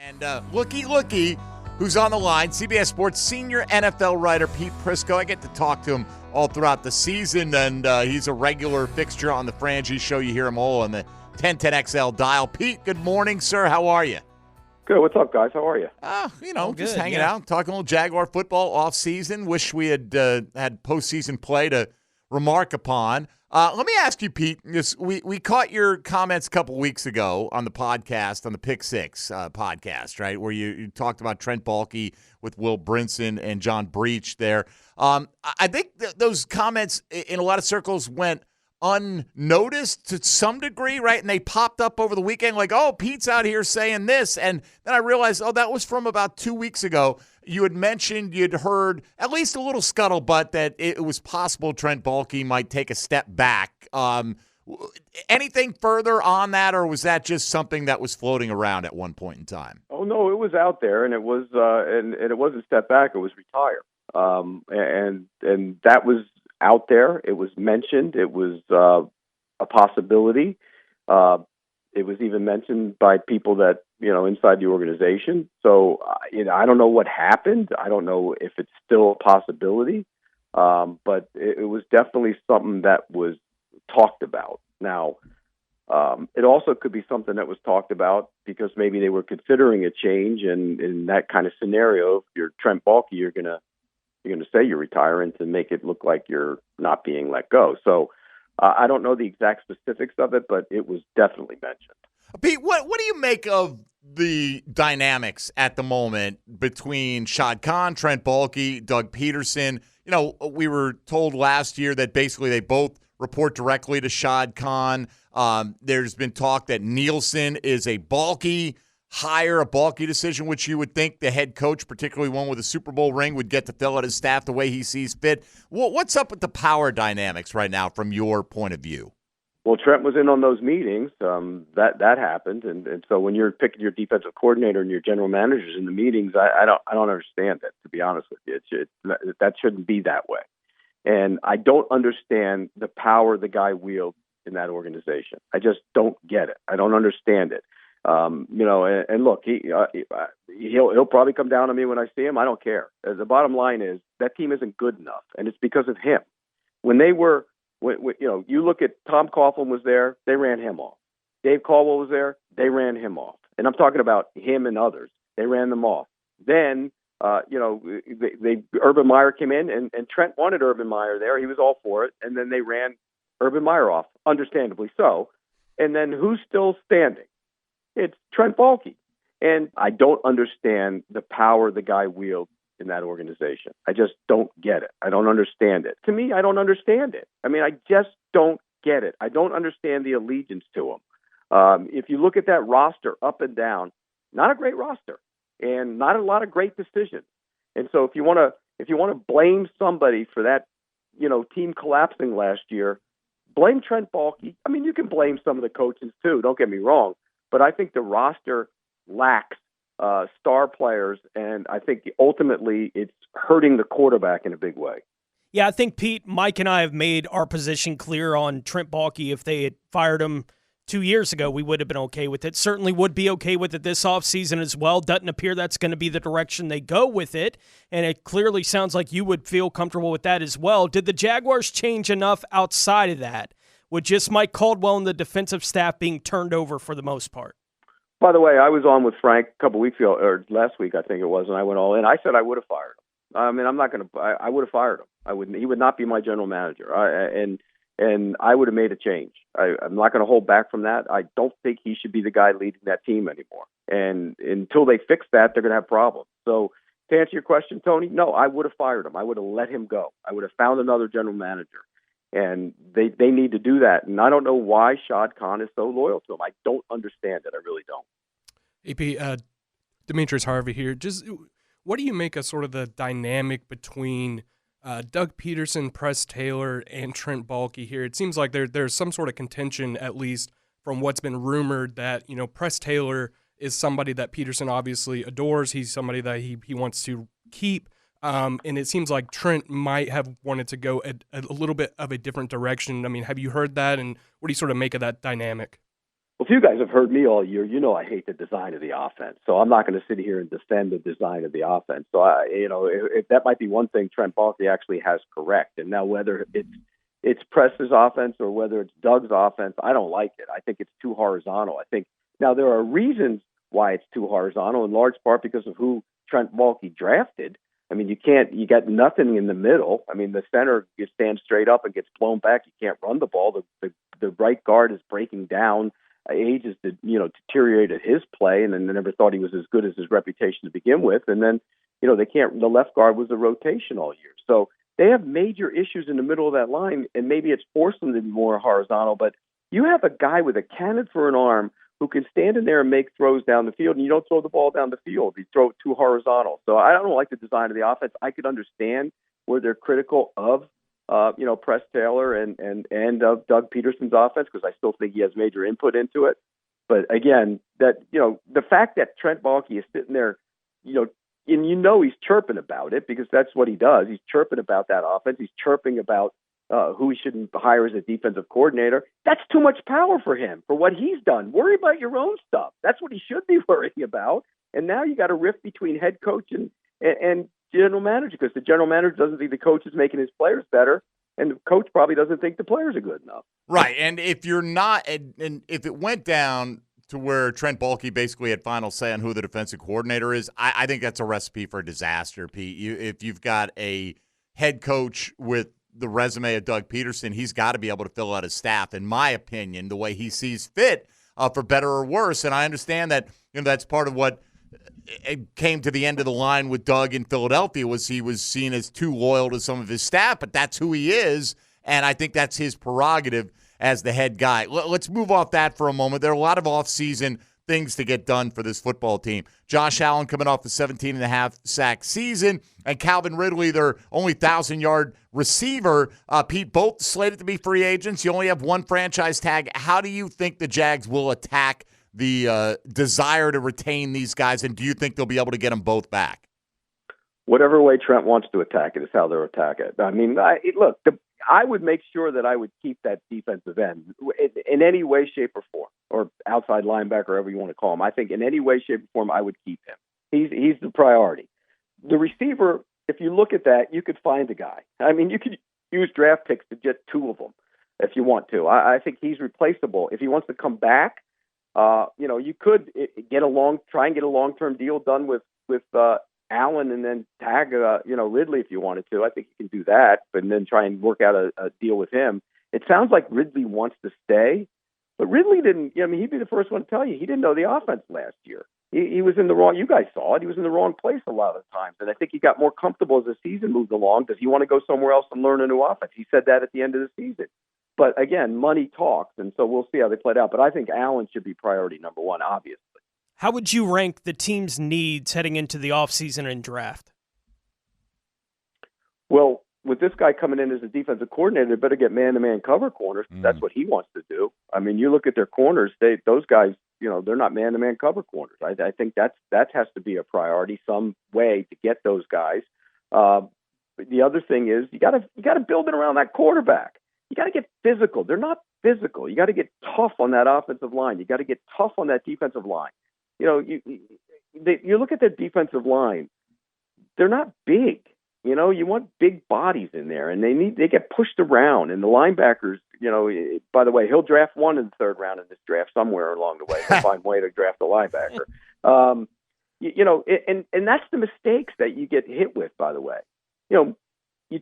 And looky, who's on the line? CBS Sports senior NFL writer Pete Prisco. I get to talk to him all throughout the season, and he's a regular fixture on the Frangie Show. You hear him all on the 1010XL dial. Pete, good morning, sir. How are you? Good. What's up, guys? How are you? Just hanging out, talking a little Jaguar football off season. Wish we had had postseason play to remark upon. Let me ask you, Pete, because we caught your comments a couple weeks ago on the podcast, on the Pick Six podcast, right, where you talked about Trent Baalke with Will Brinson and John Breach there. I think those comments in a lot of circles went unnoticed to some degree, right? And they popped up over the weekend like, oh, Pete's out here saying this. And then I realized, oh, that was from about 2 weeks ago. You had mentioned you'd heard at least a little scuttlebutt that it was possible Trent Baalke might take a step back. Anything further on that, or was that just something that was floating around at one point in time? Oh, no, it was out there, and it was and it wasn't step back. It was retire. And that was out there. It was mentioned. It was a possibility. It was even mentioned by people that, inside the organization. So, I don't know what happened. I don't know if it's still a possibility. But it was definitely something that was talked about. Now, it also could be something that was talked about because maybe they were considering a change. And in that kind of scenario, if you're Trent Baalke, you're going to say you're retiring to make it look like you're not being let go. So I don't know the exact specifics of it, but it was definitely mentioned. Pete, what do you make of the dynamics at the moment between Shad Khan, Trent Baalke, Doug Peterson? We were told last year that basically they both report directly to Shad Khan. There's been talk that Nielsen is a Baalke hire, a Baalke decision, which you would think the head coach, particularly one with a Super Bowl ring, would get to fill out his staff the way he sees fit. What's up with the power dynamics right now from your point of view? Well, Trent was in on those meetings. That happened, and so when you're picking your defensive coordinator and your general managers in the meetings, I don't understand that, to be honest with you. That shouldn't be that way, and I don't understand the power the guy wields in that organization. I just don't get it. I don't understand it. And look, he'll probably come down on me when I see him. I don't care. The bottom line is that team isn't good enough, and it's because of him. When you look at Tom Coughlin was there, they ran him off. Dave Caldwell was there, they ran him off. And I'm talking about him and others. They ran them off. Then, Urban Meyer came in, and Trent wanted Urban Meyer there. He was all for it, and then they ran Urban Meyer off, understandably so. And then who's still standing? It's Trent Baalke. And I don't understand the power the guy wields in that organization. I just don't get it. I don't understand it. To me, I don't understand it. I mean, I just don't get it. I don't understand the allegiance to him. If you look at that roster up and down, not a great roster and not a lot of great decisions. And so if you want to blame somebody for that, team collapsing last year, blame Trent Baalke. I mean, you can blame some of the coaches too, don't get me wrong. But I think the roster lacks star players, and I think ultimately it's hurting the quarterback in a big way. Yeah, I think, Pete, Mike and I have made our position clear on Trent Baalke. If they had fired him 2 years ago, we would have been okay with it. Certainly would be okay with it this offseason as well. Doesn't appear that's going to be the direction they go with it, and it clearly sounds like you would feel comfortable with that as well. Did the Jaguars change enough outside of that with just Mike Caldwell and the defensive staff being turned over for the most part? By the way, I was on with Frank a couple weeks ago, or last week I think it was, and I went all in. I said I would have fired him. I mean, I would have fired him. He would not be my general manager, and I would have made a change. I'm not going to hold back from that. I don't think he should be the guy leading that team anymore. And until they fix that, they're going to have problems. So to answer your question, Tony, no, I would have fired him. I would have let him go. I would have found another general manager. And they need to do that. And I don't know why Shad Khan is so loyal to him. I don't understand it. I really don't. AP, Demetrius Harvey here. Just what do you make of sort of the dynamic between Doug Peterson, Press Taylor, and Trent Baalke here? It seems like there's some sort of contention, at least from what's been rumored, that Press Taylor is somebody that Peterson obviously adores. He's somebody that he wants to keep. And it seems like Trent might have wanted to go a little bit of a different direction. I mean, have you heard that? And what do you sort of make of that dynamic? Well, if you guys have heard me all year, you know I hate the design of the offense. So I'm not going to sit here and defend the design of the offense. So if that might be one thing Trent Baalke actually has correct. And now whether it's Press's offense or whether it's Doug's offense, I don't like it. I think it's too horizontal. I think now there are reasons why it's too horizontal, in large part because of who Trent Baalke drafted. I mean, you got nothing in the middle. I mean, the center you stand straight up and gets blown back. You can't run the ball. The right guard is breaking down. Age has deteriorated his play, and then they never thought he was as good as his reputation to begin with. And then, they can't. The left guard was a rotation all year, so they have major issues in the middle of that line, and maybe it's forced them to be more horizontal. But you have a guy with a cannon for an arm who can stand in there and make throws down the field, and you don't throw the ball down the field. You throw it too horizontal. So I don't like the design of the offense. I could understand where they're critical of Press Taylor and of Doug Peterson's offense, because I still think he has major input into it. But again, that the fact that Trent Baalke is sitting there, and he's chirping about it, because that's what he does. He's chirping about that offense. He's chirping about who he shouldn't hire as a defensive coordinator. That's too much power for him, for what he's done. Worry about your own stuff. That's what he should be worrying about. And now you got a rift between head coach and general manager, because the general manager doesn't think the coach is making his players better, and the coach probably doesn't think the players are good enough. Right, and if you're not, and if it went down to where Trent Baalke basically had final say on who the defensive coordinator is, I think that's a recipe for disaster, Pete. If you've got a head coach with the resume of Doug Peterson, he's got to be able to fill out his staff, in my opinion, the way he sees fit, for better or worse. And I understand that that's part of what it came to the end of the line with Doug in Philadelphia, was he was seen as too loyal to some of his staff, but that's who he is, and I think that's his prerogative as the head guy. Let's move off that for a moment. There are a lot of offseason things to get done for this football team. Josh Allen coming off the 17.5 sack season, and Calvin Ridley, their only 1,000-yard receiver. Pete, both slated to be free agents. You only have one franchise tag. How do you think the Jags will attack the desire to retain these guys, and do you think they'll be able to get them both back? Whatever way Trent wants to attack it is how they'll attack it. I mean, I would make sure that I would keep that defensive end in any way, shape, or form, or outside linebacker, whatever you want to call him. I think in any way, shape, or form, I would keep him. He's the priority. The receiver, if you look at that, you could find a guy. I mean, you could use draft picks to get two of them if you want to. I think he's replaceable. If he wants to come back, you could try and get a long-term deal done with Allen, and then tag Ridley if you wanted to. I think you can do that, but then try and work out a deal with him. It sounds like Ridley wants to stay, but Ridley didn't. I mean, he'd be the first one to tell you he didn't know the offense last year. He was in the wrong. You guys saw it. He was in the wrong place a lot of the times, and I think he got more comfortable as the season moved along. Does he want to go somewhere else and learn a new offense? He said that at the end of the season. But again, money talks, and so we'll see how they played out. But I think Allen should be priority number one, obviously. How would you rank the team's needs heading into the offseason and draft? Well, with this guy coming in as a defensive coordinator, they better get man-to-man cover corners. That's what he wants to do. I mean, you look at their corners; those guys, they're not man-to-man cover corners. I think that has to be a priority, some way to get those guys. The other thing is you got to build it around that quarterback. You got to get physical. They're not physical. You got to get tough on that offensive line. You got to get tough on that defensive line. You look at their defensive line. They're not big. You want big bodies in there, and they get pushed around. And the linebackers, by the way, he'll draft one in the third round in this draft somewhere along the way. He'll find a way to draft a linebacker. And that's the mistakes that you get hit with, by the way. You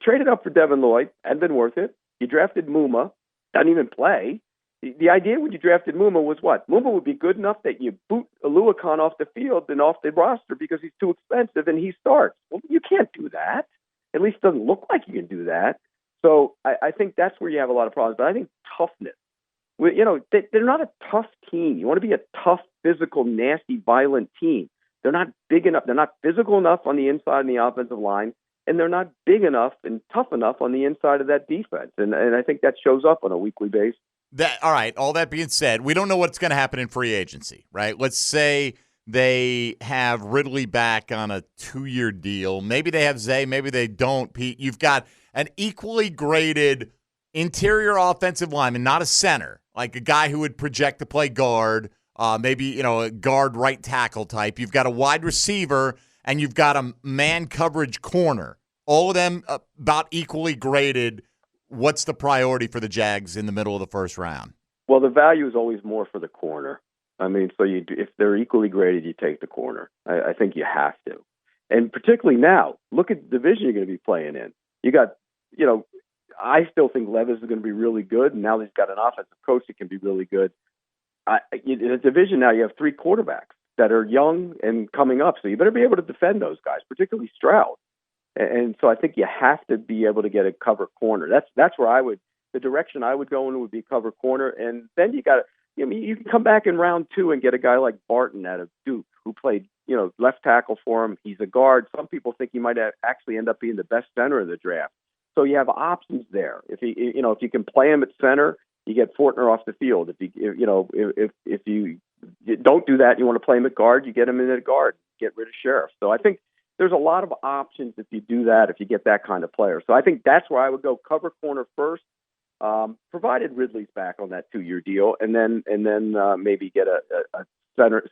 traded up for Devin Lloyd, hadn't been worth it. You drafted Muma, doesn't even play. The idea when you drafted Muma was what? Muma would be good enough that you boot Aluakon off the field and off the roster because he's too expensive and he starts. Well, you can't do that. At least it doesn't look like you can do that. So I think that's where you have a lot of problems. But I think toughness. They're not a tough team. You want to be a tough, physical, nasty, violent team. They're not big enough. They're not physical enough on the inside and the offensive line. And they're not big enough and tough enough on the inside of that defense. And I think that shows up on a weekly basis. All right, all that being said, we don't know what's going to happen in free agency, right? Let's say they have Ridley back on a 2-year deal. Maybe they have Zay, maybe they don't. Pete, you've got an equally graded interior offensive lineman, not a center, like a guy who would project to play guard, maybe, a guard right tackle type. You've got a wide receiver, and you've got a man coverage corner. All of them about equally graded. What's the priority for the Jags in the middle of the first round? Well, the value is always more for the corner. I mean, so if they're equally graded, you take the corner. I think you have to. And particularly now, look at the division you're going to be playing in. You got, I still think Levis is going to be really good, and now he's got an offensive coach that can be really good. In a division now, you have 3 quarterbacks that are young and coming up, so you better be able to defend those guys, particularly Stroud. And so I think you have to be able to get a cover corner. That's where the direction I would go in would be cover corner, and then you got to. You can come back in round 2 and get a guy like Barton out of Duke, who played, left tackle for him. He's a guard. Some people think he might actually end up being the best center of the draft. So you have options there. If you can play him at center, you get Fortner off the field. If you don't do that, you want to play him at guard, you get him in at guard, get rid of Sheriff. So I think there's a lot of options if you do that, if you get that kind of player. So I think that's where I would go, cover corner first. Provided Ridley's back on that 2-year deal, and then maybe get a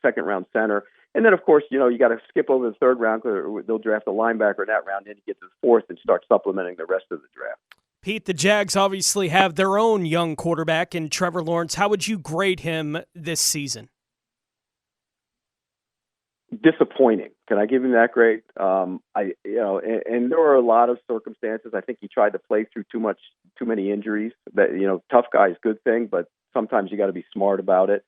second round center, and then of course you got to skip over the 3rd round because they'll draft a linebacker in that round, then you get to the 4th and start supplementing the rest of the draft. Pete, the Jags obviously have their own young quarterback in Trevor Lawrence. How would you grade him this season? Disappointing. Can I give him that grade? And there were a lot of circumstances. I think he tried to play through too many injuries. That tough guy is a good thing, but sometimes you got to be smart about it.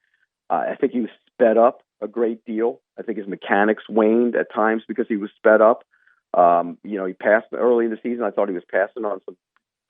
I think he was sped up a great deal. I think his mechanics waned at times because he was sped up. He passed early in the season. I thought he was passing on some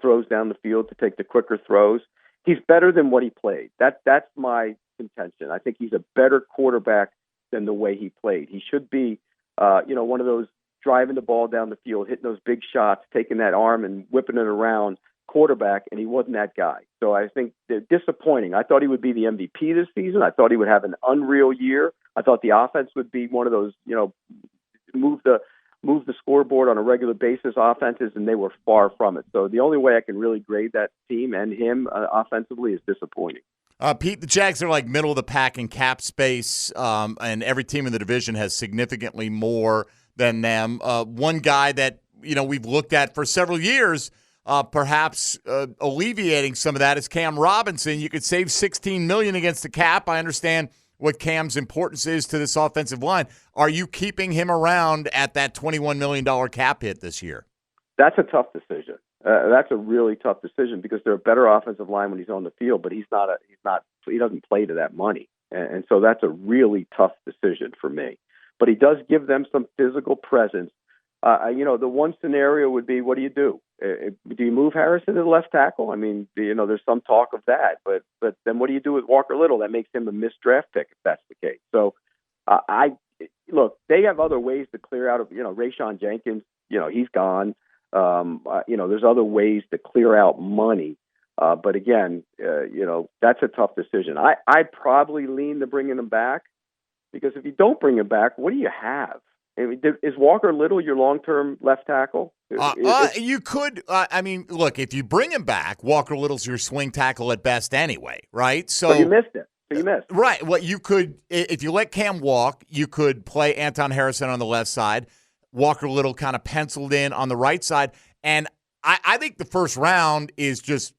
throws down the field to take the quicker throws. He's better than what he played. That's my contention. I think he's a better quarterback than the way he played. He should be, one of those driving the ball down the field, hitting those big shots, taking that arm and whipping it around quarterback, and he wasn't that guy. So I think they're disappointing. I thought he would be the MVP this season. I thought he would have an unreal year. I thought the offense would be one of those, move the scoreboard on a regular basis offenses, and they were far from it. So the only way I can really grade that team and him offensively is disappointing. Pete, the Jags are like middle of the pack in cap space, and every team in the division has significantly more than them. One guy that we've looked at for several years, perhaps alleviating some of that, is Cam Robinson. You could save $16 million against the cap. I understand what Cam's importance is to this offensive line. Are you keeping him around at that $21 million cap hit this year? That's a tough decision. That's a really tough decision because they're a better offensive line when he's on the field, but he doesn't play to that money. And so that's a really tough decision for me. But he does give them some physical presence. The one scenario would be, what do you do? Do you move Harrison to the left tackle? I mean, there's some talk of that, but then what do you do with Walker Little? That makes him a missed draft pick if that's the case. So look, they have other ways to clear out of, Rayshon Jenkins, he's gone. There's other ways to clear out money. But again, that's a tough decision. I'd probably lean to bringing him back because if you don't bring him back, what do you have? I mean, is Walker Little your long-term left tackle? You could. Look, if you bring him back, Walker Little's your swing tackle at best anyway, right? So you missed it. Right. Well, you could, if you let Cam walk, you could play Anton Harrison on the left side. Walker Little kind of penciled in on the right side. And I think the first round is just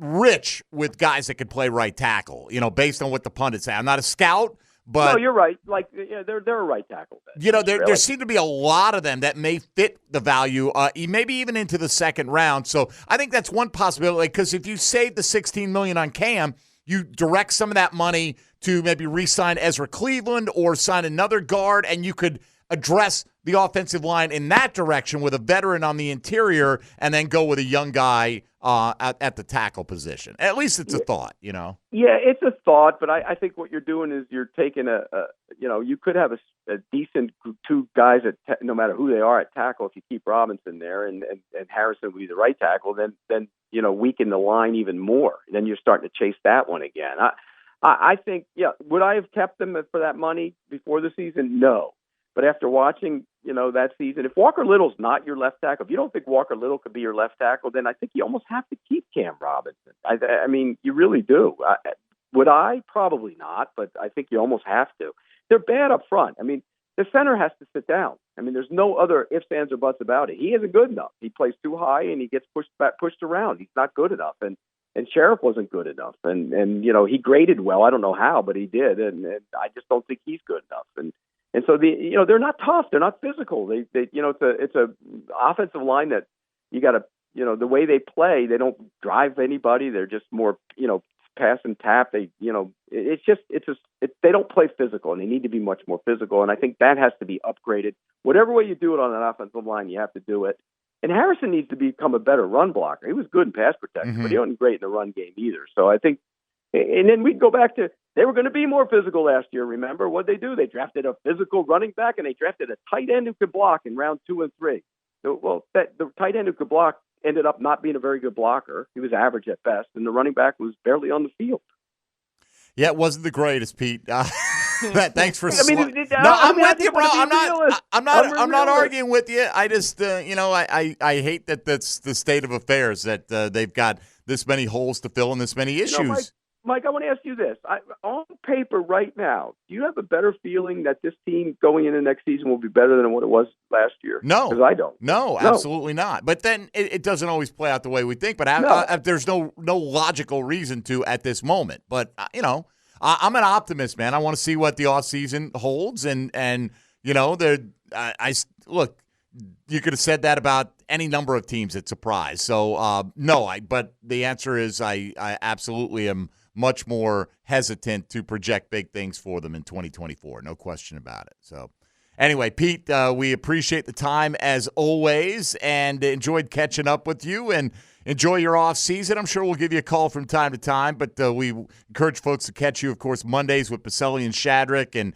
rich with guys that could play right tackle, based on what the pundits say. I'm not a scout, but no, you're right. Like, they're a right tackle. There seem to be a lot of them that may fit the value, maybe even into the second round. So I think that's one possibility, because if you save the $16 million on Cam, you direct some of that money to maybe re-sign Ezra Cleveland or sign another guard, and you could address the offensive line in that direction with a veteran on the interior and then go with a young guy at the tackle position. At least it's a thought, Yeah, it's a thought, but I think what you're doing is you're taking you could have a decent 2 guys no matter who they are at tackle if you keep Robinson there and Harrison would be the right tackle, then weaken the line even more. Then you're starting to chase that one again. I think, would I have kept them for that money before the season? No. But after watching, that season, if Walker Little's not your left tackle, if you don't think Walker Little could be your left tackle, then I think you almost have to keep Cam Robinson. I mean, you really do. Would I? Probably not, but I think you almost have to. They're bad up front. I mean, the center has to sit down. I mean, there's no other ifs, ands, or buts about it. He isn't good enough. He plays too high, and he gets pushed around. He's not good enough. And Sheriff wasn't good enough. And he graded well. I don't know how, but he did. And I just don't think he's good enough. And so they're not tough. They're not physical. It's a offensive line that you got to, the way they play, they don't drive anybody. They're just more, pass and tap. They don't play physical, and they need to be much more physical. And I think that has to be upgraded. Whatever way you do it on an offensive line, you have to do it. And Harrison needs to become a better run blocker. He was good in pass protection, but he wasn't great in the run game either. So I think, and then we go back to, they were going to be more physical last year. Remember what they do? They drafted a physical running back, and they drafted a tight end who could block in round 2 and 3. So, the tight end who could block ended up not being a very good blocker. He was average at best, and the running back was barely on the field. Yeah, it wasn't the greatest, Pete. Thanks for. I'm with you, bro. I'm not arguing with you. I just, I hate that that's the state of affairs, that they've got this many holes to fill and this many issues. Mike, I want to ask you this. On paper right now, do you have a better feeling that this team going into next season will be better than what it was last year? No. Because I don't. No, absolutely not. But then it doesn't always play out the way we think. But there's no logical reason to at this moment. But, I'm an optimist, man. I want to see what the offseason holds. And look, you could have said that about any number of teams that surprise. So, but the answer is I absolutely am much more hesitant to project big things for them in 2024. No question about it. So anyway, Pete, we appreciate the time as always and enjoyed catching up with you, and enjoy your off season. I'm sure we'll give you a call from time to time, but we encourage folks to catch you, of course, Mondays with Baselli and Shadrick, and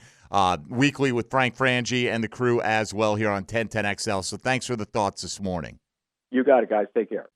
weekly with Frank Frangie and the crew as well here on 1010XL. So thanks for the thoughts this morning. You got it, guys. Take care.